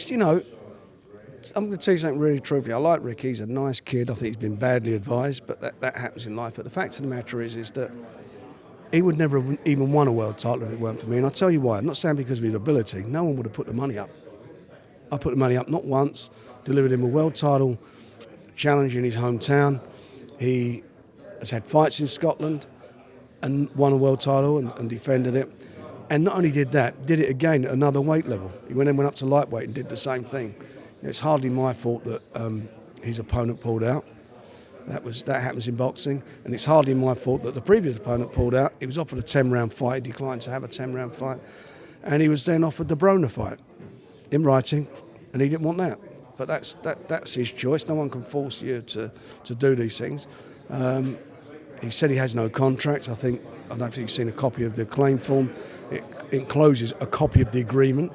it's, I'm going to tell you something really truthfully. I like Ricky. He's a nice kid. I think he's been badly advised, but that happens in life. But the fact of the matter is that he would never have even won a world title if it weren't for me. And I'll tell you why. I'm not saying because of his ability. No one would have put the money up. I put the money up not once, delivered him a world title challenge in his hometown. He has had fights in Scotland and won a world title and defended it. And not only did that, did it again at another weight level. He went up to lightweight and did the same thing. It's hardly my fault that his opponent pulled out. That happens in boxing, and it's hardly my fault that the previous opponent pulled out. He was offered a 10-round fight. He declined to have a 10-round fight, and he was then offered the Broner fight in writing, and he didn't want that. But that's his choice. No one can force you to do these things. He said he has no contract. I don't think you've seen a copy of the claim form. It encloses a copy of the agreement.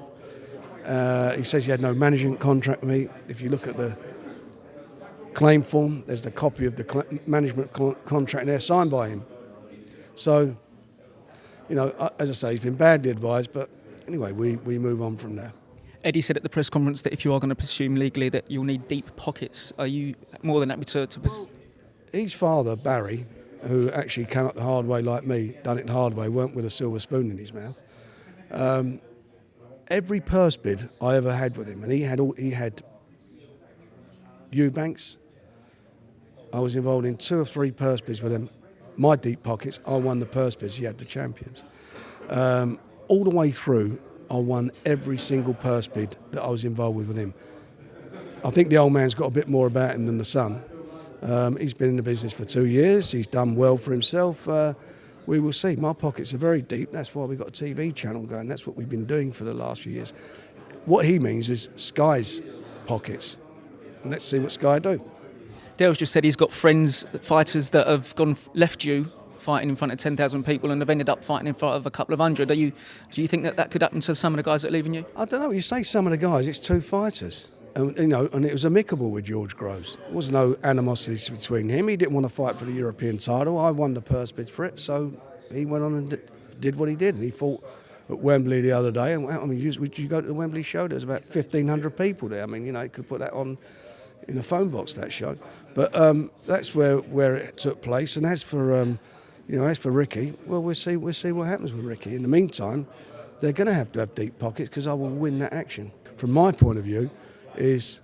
He says he had no management contract with me. If you look at the claim form, there's the copy of the management contract there signed by him. So, as I say, he's been badly advised, but anyway, we move on from there. Eddie said at the press conference that if you are going to pursue him legally, that you'll need deep pockets. Are you more than happy to pursue? His father, Barry, who actually came up the hard way like me, done it the hard way, weren't with a silver spoon in his mouth. Every purse bid I ever had with him, and he had Eubanks. I was involved in 2 or 3 purse bids with him. My deep pockets, I won the purse bids. He had the champions. All the way through, I won every single purse bid that I was involved with him. I think the old man's got a bit more about him than the son. He's been in the business for 2 years. He's done well for himself. We will see. My pockets are very deep. That's why we've got a TV channel going. That's what we've been doing for the last few years. What he means is Sky's pockets. And let's see what Sky do. Dale's just said he's got friends, fighters that have left you fighting in front of 10,000 people and have ended up fighting in front of a couple of hundred. Do you think that could happen to some of the guys that are leaving you? I don't know. You say some of the guys, it's 2 fighters. And it was amicable with George Groves. There was no animosity between him. He didn't want to fight for the European title. I won the purse bid for it, so he went on and did what he did. And he fought at Wembley the other day. And would you go to the Wembley show? There was about 1,500 people there. You could put that on in a phone box, that show. But that's where it took place. And as for Ricky, well, we'll see what happens with Ricky. In the meantime, they're going to have deep pockets because I will win that action. From my point of view, is,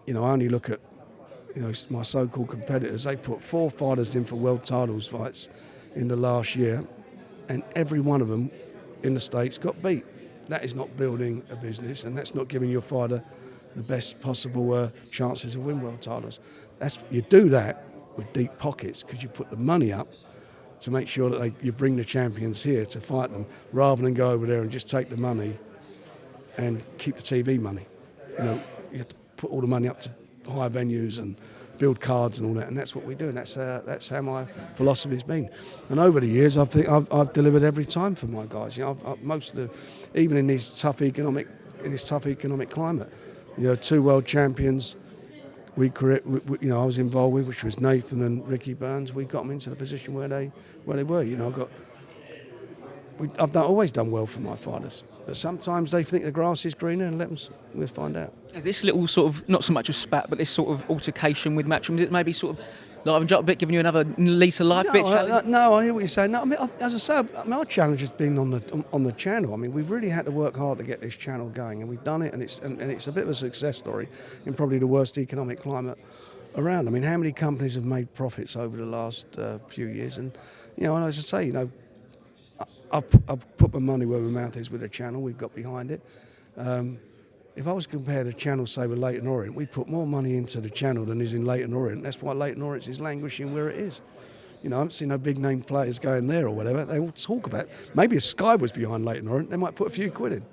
I only look at, my so-called competitors. They put 4 fighters in for world titles fights in the last year, and every one of them in the States got beat. That is not building a business, and that's not giving your fighter the best possible chances to win world titles. You do that with deep pockets because you put the money up to make sure that you bring the champions here to fight them, rather than go over there and just take the money and keep the TV money. You have to put all the money up to higher venues and build cards and all that, and that's what we do, and that's how my philosophy has been. And over the years, I've delivered every time for my guys. Even in this tough economic climate, 2 world champions I was involved with, which was Nathan and Ricky Burns. We got them into the position where they were. I've always done well for my fighters. But sometimes they think the grass is greener, and we'll find out. Is this little sort of, not so much a spat, but this sort of altercation with Matchroom, is it maybe sort of liven up a bit, giving you another lease of life bit? No, I hear what you're saying. No, as I say, our challenge has been on the channel. We've really had to work hard to get this channel going, and we've done it, and it's a bit of a success story in probably the worst economic climate around. How many companies have made profits over the last few years? And as I say, I've put my money where my mouth is with the channel. We've got behind it. If I was to compare the channel, say, with Leyton Orient, we put more money into the channel than is in Leyton Orient. That's why Leyton Orient is languishing where it is. I haven't seen no big name players going there or whatever. They all talk about maybe if Sky was behind Leyton Orient, they might put a few quid in.